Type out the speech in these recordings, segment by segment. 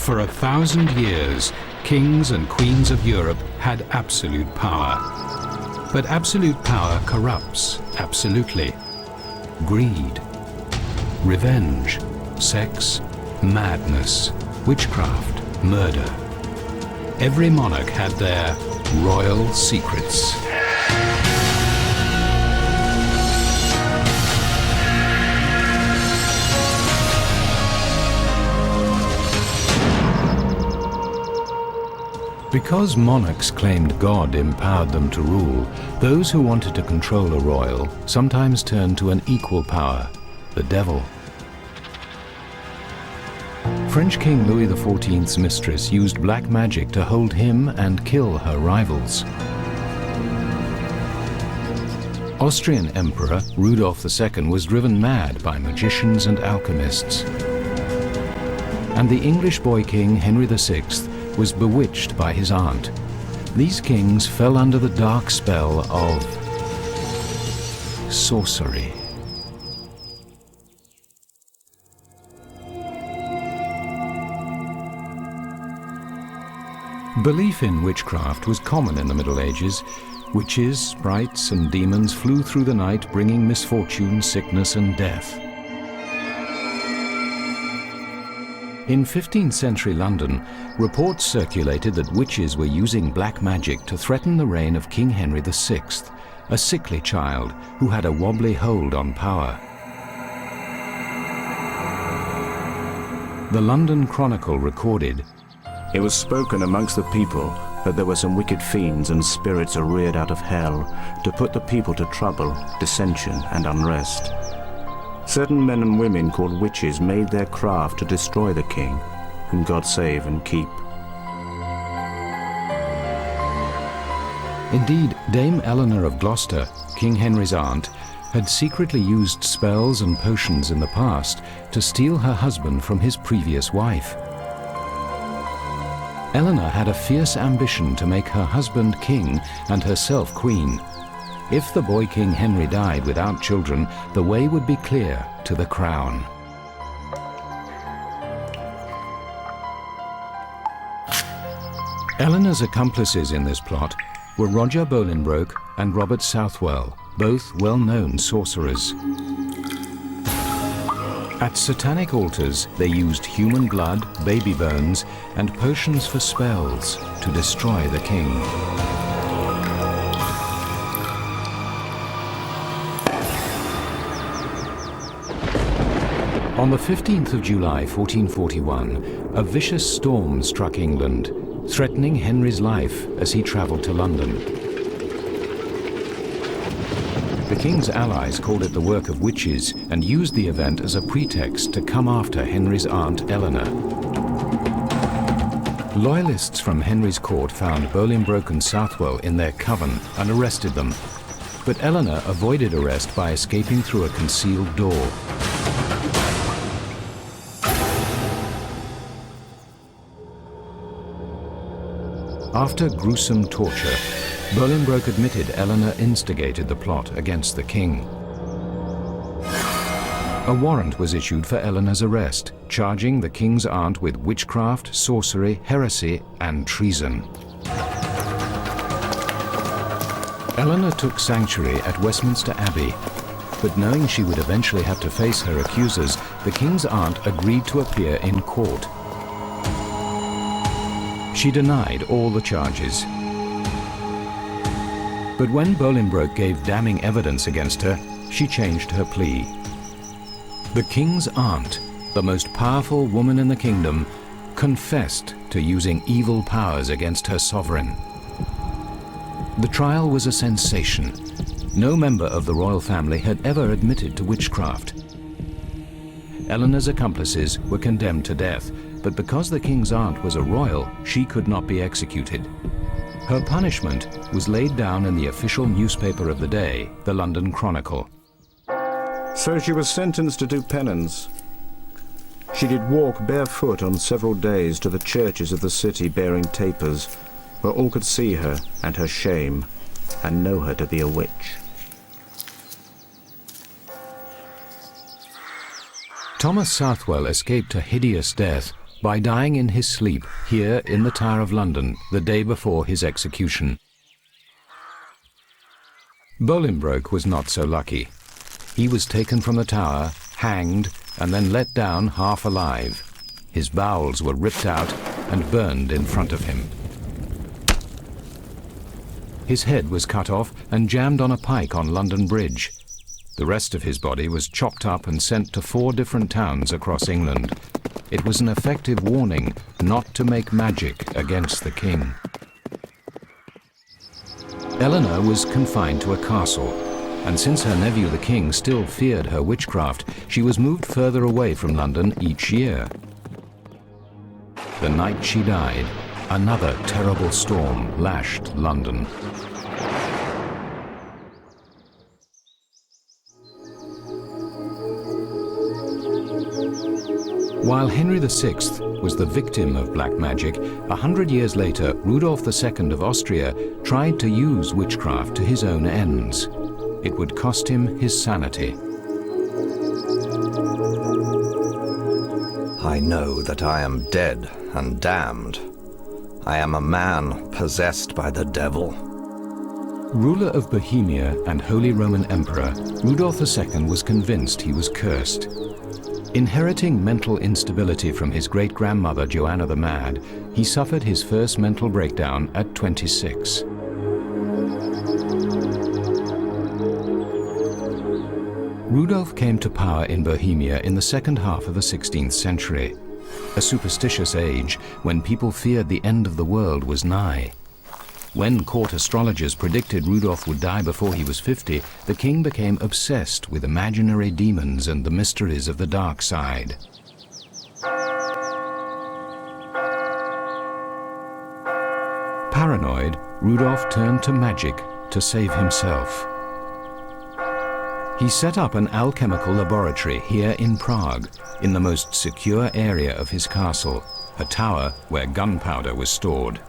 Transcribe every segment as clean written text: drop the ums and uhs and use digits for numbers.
For 1,000 years, kings and queens of Europe had absolute power. But absolute power corrupts absolutely. Greed, revenge, sex, madness, witchcraft, murder. Every monarch had their royal secrets. Because monarchs claimed God empowered them to rule, those who wanted to control a royal sometimes turned to an equal power, the devil. French King Louis XIV's mistress used black magic to hold him and kill her rivals. Austrian Emperor Rudolf II was driven mad by magicians and alchemists. And the English boy king Henry VI was bewitched by his aunt. These kings fell under the dark spell of sorcery. Belief in witchcraft was common in the Middle Ages. Witches, sprites, and demons flew through the night, bringing misfortune, sickness, and death. In 15th century London, reports circulated that witches were using black magic to threaten the reign of King Henry VI, a sickly child who had a wobbly hold on power. The London Chronicle recorded, "It was spoken amongst the people that there were some wicked fiends and spirits are reared out of hell to put the people to trouble, dissension, and unrest. Certain men and women called witches made their craft to destroy the king, whom God save and keep." Indeed, Dame Eleanor of Gloucester, King Henry's aunt, had secretly used spells and potions in the past to steal her husband from his previous wife. Eleanor had a fierce ambition to make her husband king and herself queen. If the boy king Henry died without children, the way would be clear to the crown. Eleanor's accomplices in this plot were Roger Bolingbroke and Robert Southwell, both well-known sorcerers. At satanic altars, they used human blood, baby bones, and potions for spells to destroy the king. On the 15th of July 1441, a vicious storm struck England, threatening Henry's life as he travelled to London. The king's allies called it the work of witches and used the event as a pretext to come after Henry's aunt Eleanor. Loyalists from Henry's court found Bolingbroke and Southwell in their coven and arrested them, but Eleanor avoided arrest by escaping through a concealed door. After gruesome torture, Bolingbroke admitted Eleanor instigated the plot against the king. A warrant was issued for Eleanor's arrest, charging the king's aunt with witchcraft, sorcery, heresy, and treason. Eleanor took sanctuary at Westminster Abbey, but knowing she would eventually have to face her accusers, the king's aunt agreed to appear in court. She denied all the charges. But when Bolingbroke gave damning evidence against her, she changed her plea. The king's aunt, the most powerful woman in the kingdom, confessed to using evil powers against her sovereign. The trial was a sensation. No member of the royal family had ever admitted to witchcraft. Eleanor's accomplices were condemned to death, but because the king's aunt was a royal, she could not be executed. Her punishment was laid down in the official newspaper of the day, the London Chronicle. So she was sentenced to do penance. She did walk barefoot on several days to the churches of the city bearing tapers, where all could see her and her shame, and know her to be a witch. Thomas Southwell escaped a hideous death by dying in his sleep here in the Tower of London the day before his execution. Bolingbroke was not so lucky. He was taken from the tower, hanged, and then let down half alive. His bowels were ripped out and burned in front of him. His head was cut off and jammed on a pike on London Bridge. The rest of his body was chopped up and sent to 4 different towns across England. It was an effective warning not to make magic against the king. Eleanor was confined to a castle, and since her nephew the king still feared her witchcraft, she was moved further away from London each year. The night she died, another terrible storm lashed London. While Henry VI was the victim of black magic, 100 years later, Rudolf II of Austria tried to use witchcraft to his own ends. It would cost him his sanity. I know that I am dead and damned. I am a man possessed by the devil. Ruler of Bohemia and Holy Roman Emperor, Rudolf II was convinced he was cursed. Inheriting mental instability from his great-grandmother Joanna the Mad, he suffered his first mental breakdown at 26. Rudolf came to power in Bohemia in the second half of the 16th century, a superstitious age when people feared the end of the world was nigh. When court astrologers predicted Rudolf would die before he was 50, the king became obsessed with imaginary demons and the mysteries of the dark side. Paranoid, Rudolf turned to magic to save himself. He set up an alchemical laboratory here in Prague, in the most secure area of his castle, a tower where gunpowder was stored.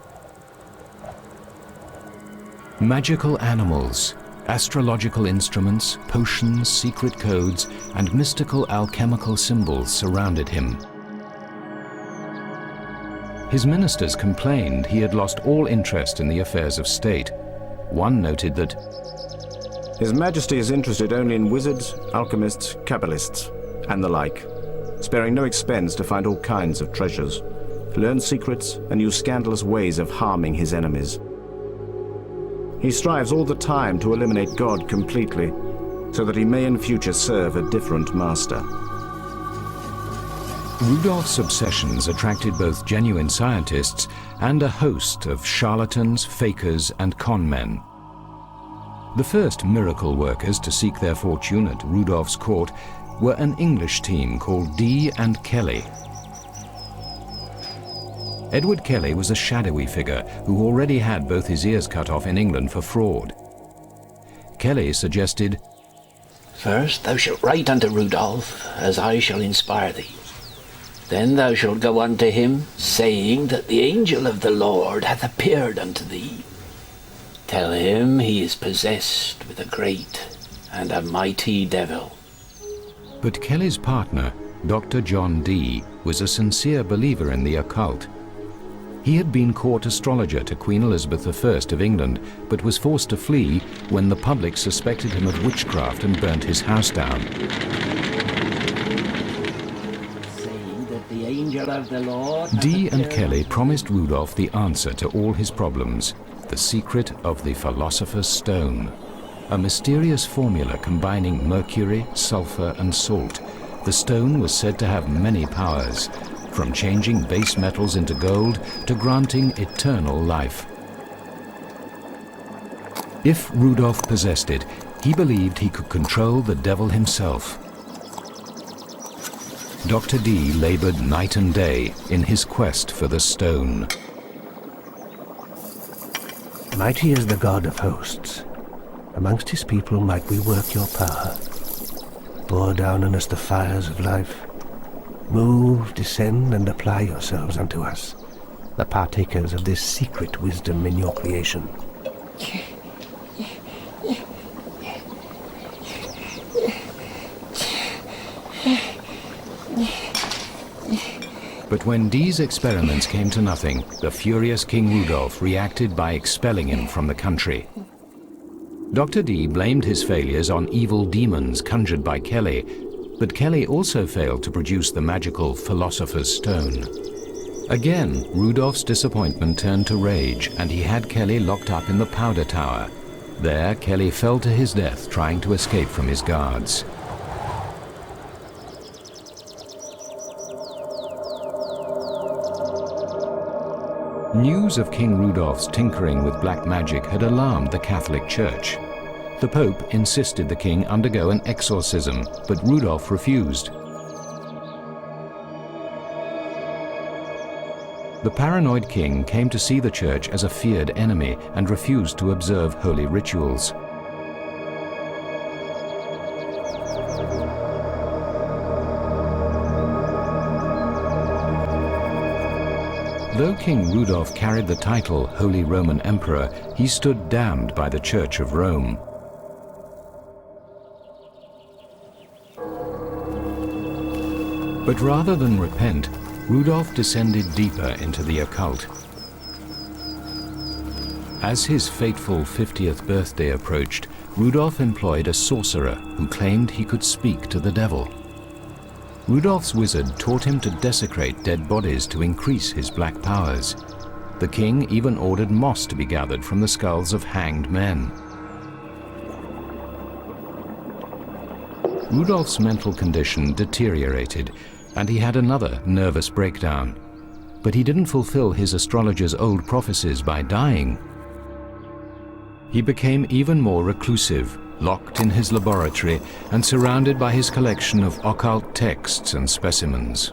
Magical animals, astrological instruments, potions, secret codes, and mystical alchemical symbols surrounded him. His ministers complained he had lost all interest in the affairs of state. One noted that His Majesty is interested only in wizards, alchemists, Kabbalists, and the like, sparing no expense to find all kinds of treasures, learn secrets, and use scandalous ways of harming his enemies. He strives all the time to eliminate God completely, so that he may in future serve a different master. Rudolf's obsessions attracted both genuine scientists and a host of charlatans, fakers, and con men. The first miracle workers to seek their fortune at Rudolf's court were an English team called Dee and Kelly. Edward Kelly was a shadowy figure who already had both his ears cut off in England for fraud. Kelly suggested, "First thou shalt write unto Rudolph, as I shall inspire thee. Then thou shalt go unto him, saying that the angel of the Lord hath appeared unto thee. Tell him he is possessed with a great and a mighty devil." But Kelly's partner, Dr. John Dee, was a sincere believer in the occult. He had been court astrologer to Queen Elizabeth I of England, but was forced to flee when the public suspected him of witchcraft and burnt his house down. Saying that the angel of the Lord hath Dee and appeared Kelly promised Rudolph the answer to all his problems, the secret of the Philosopher's Stone, a mysterious formula combining mercury, sulfur, and salt. The stone was said to have many powers, from changing base metals into gold to granting eternal life. If Rudolph possessed it, he believed he could control the devil himself. Dr. Dee labored night and day in his quest for the stone. Mighty is the God of hosts. Amongst his people might we work your power. Pour down on us the fires of life. Move, descend, and apply yourselves unto us, the partakers of this secret wisdom in your creation. But when Dee's experiments came to nothing, the furious King Rudolf reacted by expelling him from the country. Dr. Dee blamed his failures on evil demons conjured by Kelly, but Kelly also failed to produce the magical Philosopher's Stone. Again, Rudolf's disappointment turned to rage, and he had Kelly locked up in the Powder Tower. There, Kelly fell to his death trying to escape from his guards. News of King Rudolph's tinkering with black magic had alarmed the Catholic Church. The Pope insisted the king undergo an exorcism, but Rudolph refused. The paranoid king came to see the church as a feared enemy and refused to observe holy rituals. Though King Rudolph carried the title Holy Roman Emperor, he stood damned by the Church of Rome. But rather than repent, Rudolph descended deeper into the occult. As his fateful 50th birthday approached, Rudolph employed a sorcerer who claimed he could speak to the devil. Rudolph's wizard taught him to desecrate dead bodies to increase his black powers. The king even ordered moss to be gathered from the skulls of hanged men. Rudolph's mental condition deteriorated, and he had another nervous breakdown. But he didn't fulfill his astrologer's old prophecies by dying. He became even more reclusive, locked in his laboratory and surrounded by his collection of occult texts and specimens.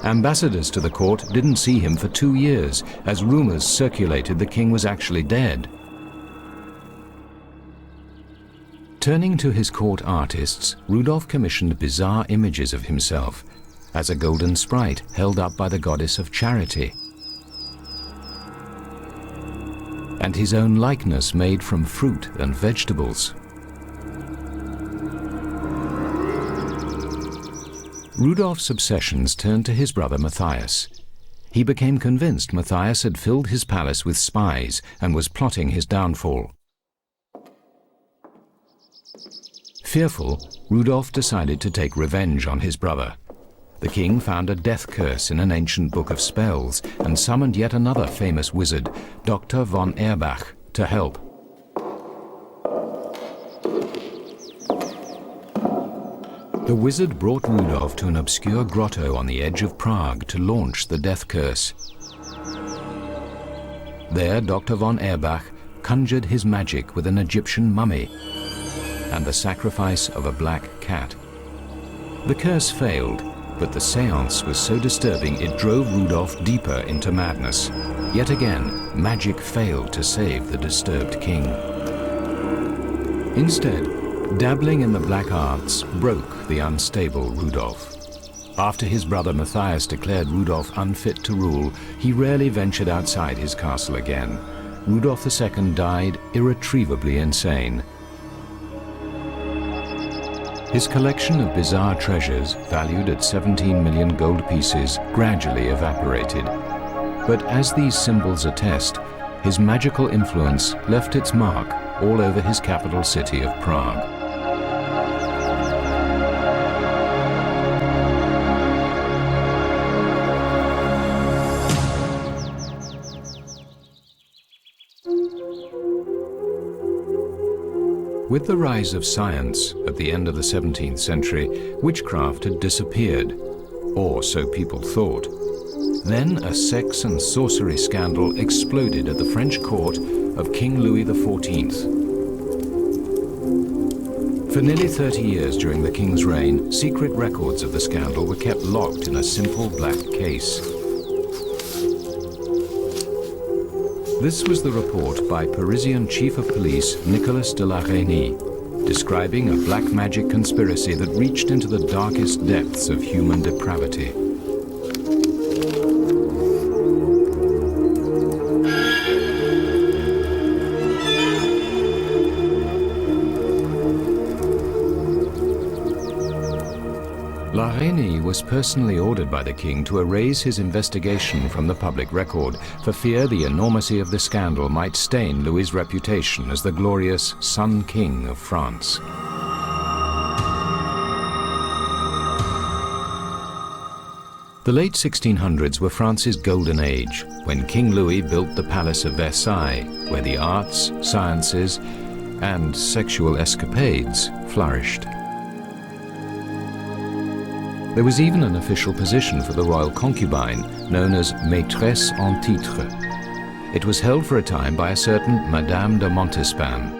Ambassadors to the court didn't see him for 2 years, as rumors circulated the king was actually dead. Turning to his court artists, Rudolph commissioned bizarre images of himself, as a golden sprite held up by the goddess of charity, and his own likeness made from fruit and vegetables. Rudolph's obsessions turned to his brother Matthias. He became convinced Matthias had filled his palace with spies and was plotting his downfall. Fearful, Rudolph decided to take revenge on his brother. The king found a death curse in an ancient book of spells and summoned yet another famous wizard, Dr. von Erbach, to help. The wizard brought Rudolph to an obscure grotto on the edge of Prague to launch the death curse. There, Dr. von Erbach conjured his magic with an Egyptian mummy and the sacrifice of a black cat. The curse failed, but the seance was so disturbing it drove Rudolph deeper into madness. Yet again, magic failed to save the disturbed king. Instead, dabbling in the black arts broke the unstable Rudolph. After his brother Matthias declared Rudolph unfit to rule, he rarely ventured outside his castle again. Rudolph II died irretrievably insane. His collection of bizarre treasures, valued at 17 million gold pieces, gradually evaporated. But as these symbols attest, his magical influence left its mark all over his capital city of Prague. With the rise of science at the end of the 17th century, witchcraft had disappeared, or so people thought. Then a sex and sorcery scandal exploded at the French court of King Louis XIV. For nearly 30 years during the king's reign, secret records of the scandal were kept locked in a simple black case. This was the report by Parisian Chief of Police Nicolas de la Reynie, describing a black magic conspiracy that reached into the darkest depths of human depravity. La Reynie was personally ordered by the king to erase his investigation from the public record for fear the enormity of the scandal might stain Louis's reputation as the glorious Sun King of France. The late 1600s were France's golden age, when King Louis built the Palace of Versailles, where the arts, sciences, and sexual escapades flourished. There was even an official position for the royal concubine, known as maîtresse en titre. It was held for a time by a certain Madame de Montespan.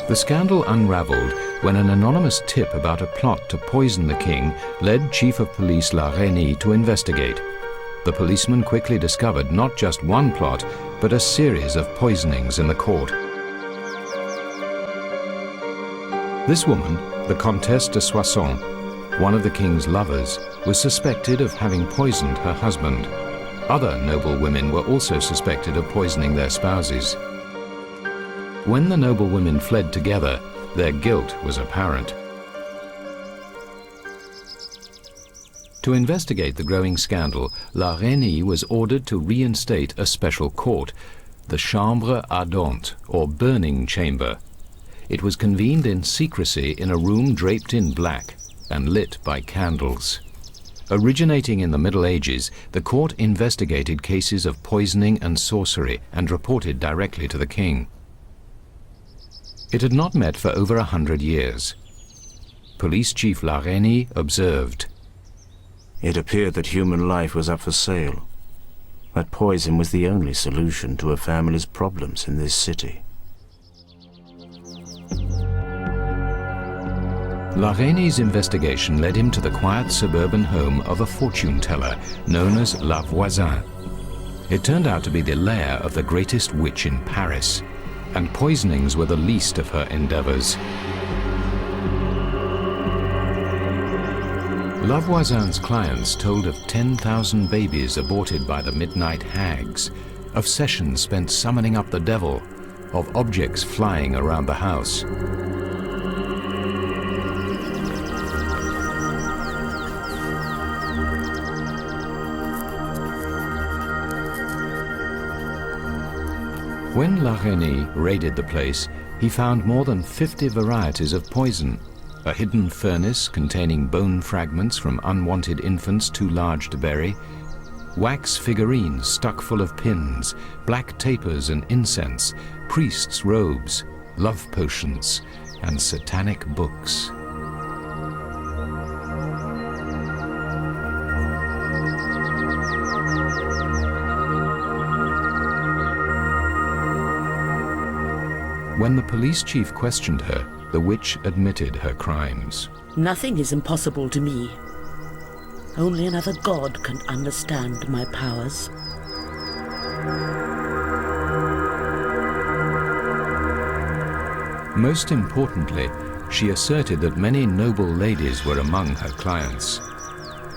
The scandal unraveled when an anonymous tip about a plot to poison the king led Chief of Police La Reynie to investigate. The policeman quickly discovered not just one plot, but a series of poisonings in the court. This woman, the Comtesse de Soissons, one of the king's lovers, was suspected of having poisoned her husband. Other noble women were also suspected of poisoning their spouses. When the noble women fled together, their guilt was apparent. To investigate the growing scandal, La Reynie was ordered to reinstate a special court, the Chambre Ardente, or burning chamber. It was convened in secrecy in a room draped in black and lit by candles. Originating in the Middle Ages, the court investigated cases of poisoning and sorcery and reported directly to the king. It had not met for over 100 years. Police Chief La Reynie observed, It appeared that human life was up for sale. That poison was the only solution to a family's problems in this city. La Reynie's investigation led him to the quiet suburban home of a fortune teller known as La Voisin. It turned out to be the lair of the greatest witch in Paris, and poisonings were the least of her endeavors. La Voisin's clients told of 10,000 babies aborted by the midnight hags, of sessions spent summoning up the devil, of objects flying around the house. When La Reynie raided the place, he found more than 50 varieties of poison, a hidden furnace containing bone fragments from unwanted infants too large to bury, wax figurines stuck full of pins, black tapers and incense, priests' robes, love potions, and satanic books. When the police chief questioned her, the witch admitted her crimes. Nothing is impossible to me. Only another god can understand my powers. Most importantly, she asserted that many noble ladies were among her clients.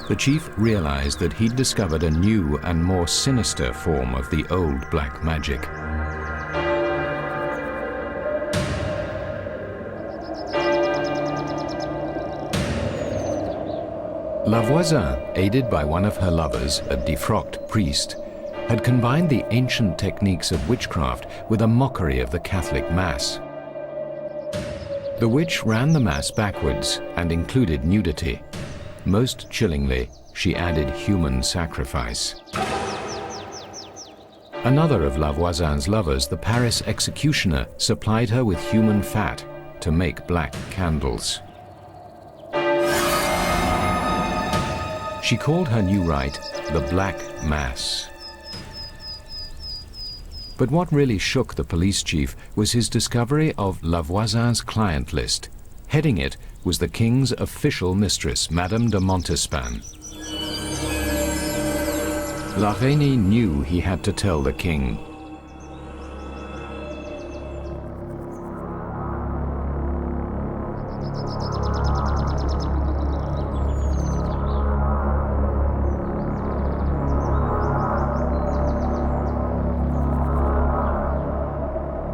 The chief realized that he'd discovered a new and more sinister form of the old black magic. La Voisin, aided by one of her lovers, a defrocked priest, had combined the ancient techniques of witchcraft with a mockery of the Catholic Mass. The witch ran the Mass backwards and included nudity. Most chillingly, she added human sacrifice. Another of La Voisin's lovers, the Paris executioner, supplied her with human fat to make black candles. She called her new rite the Black Mass. But what really shook the police chief was his discovery of La Voisin's client list. Heading it was the king's official mistress, Madame de Montespan. La Reynie knew he had to tell the king.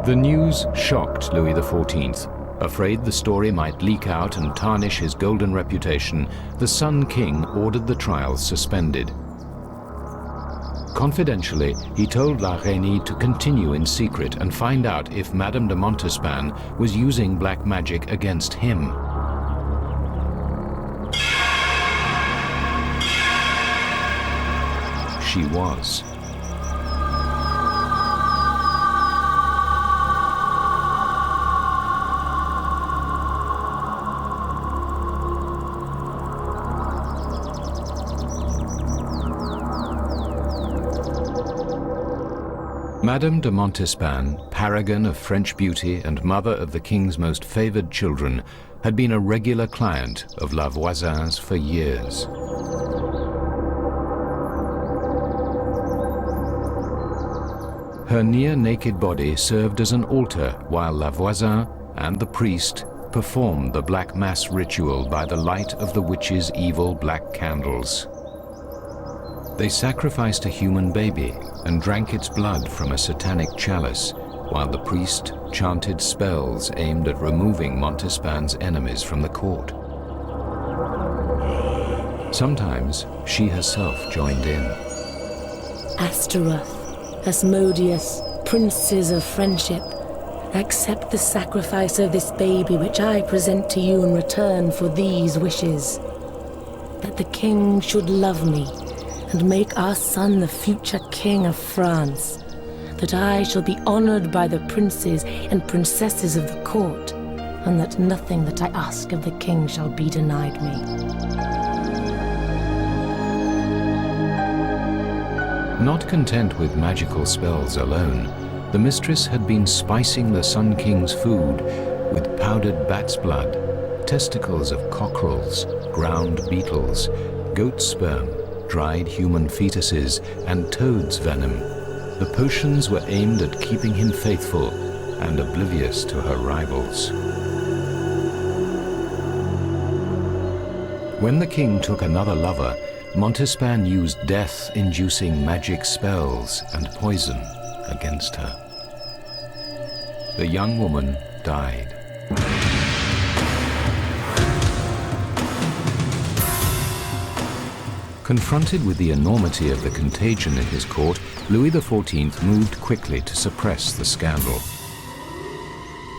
The news shocked Louis XIV. Afraid the story might leak out and tarnish his golden reputation, the Sun King ordered the trials suspended. Confidentially, he told La Reynie to continue in secret and find out if Madame de Montespan was using black magic against him. She was. Madame de Montespan, paragon of French beauty and mother of the king's most favored children, had been a regular client of La Voisin's for years. Her near-naked body served as an altar while La Voisin and the priest performed the Black Mass ritual by the light of the witch's evil black candles. They sacrificed a human baby and drank its blood from a satanic chalice, while the priest chanted spells aimed at removing Montespan's enemies from the court. Sometimes she herself joined in. Astaroth, Asmodeus, princes of friendship, accept the sacrifice of this baby which I present to you in return for these wishes. That the king should love me and make our son the future king of France. That I shall be honored by the princes and princesses of the court, and that nothing that I ask of the king shall be denied me. Not content with magical spells alone, the mistress had been spicing the Sun King's food with powdered bat's blood, testicles of cockerels, ground beetles, goat sperm, dried human fetuses, and toad's venom. The potions were aimed at keeping him faithful and oblivious to her rivals. When the king took another lover, Montespan used death-inducing magic spells and poison against her. The young woman died. Confronted with the enormity of the contagion in his court, Louis XIV moved quickly to suppress the scandal.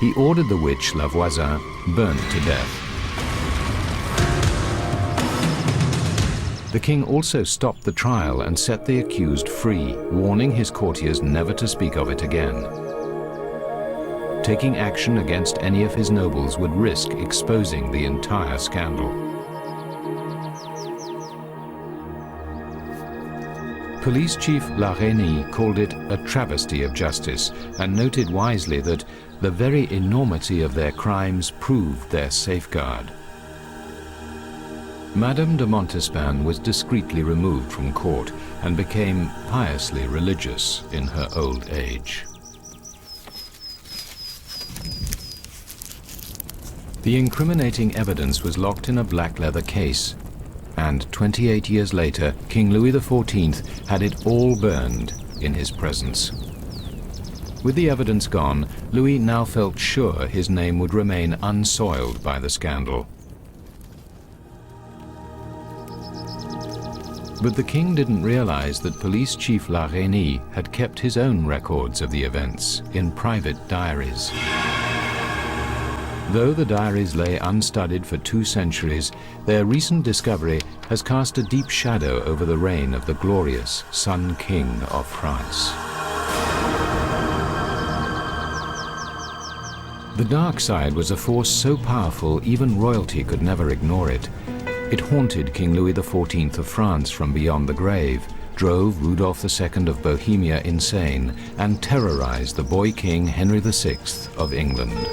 He ordered the witch La Voisin burnt to death. The king also stopped the trial and set the accused free, warning his courtiers never to speak of it again. Taking action against any of his nobles would risk exposing the entire scandal. Police Chief La Reynie called it a travesty of justice and noted wisely that the very enormity of their crimes proved their safeguard. Madame de Montespan was discreetly removed from court and became piously religious in her old age. The incriminating evidence was locked in a black leather case, and 28 years later, King Louis XIV had it all burned in his presence. With the evidence gone, Louis now felt sure his name would remain unsoiled by the scandal. But the king didn't realize that Police Chief La Reynie had kept his own records of the events in private diaries. Though the diaries lay unstudied for 2 centuries, their recent discovery has cast a deep shadow over the reign of the glorious Sun King of France. The dark side was a force so powerful even royalty could never ignore it. It haunted King Louis XIV of France from beyond the grave, drove Rudolph II of Bohemia insane, and terrorized the boy king Henry VI of England.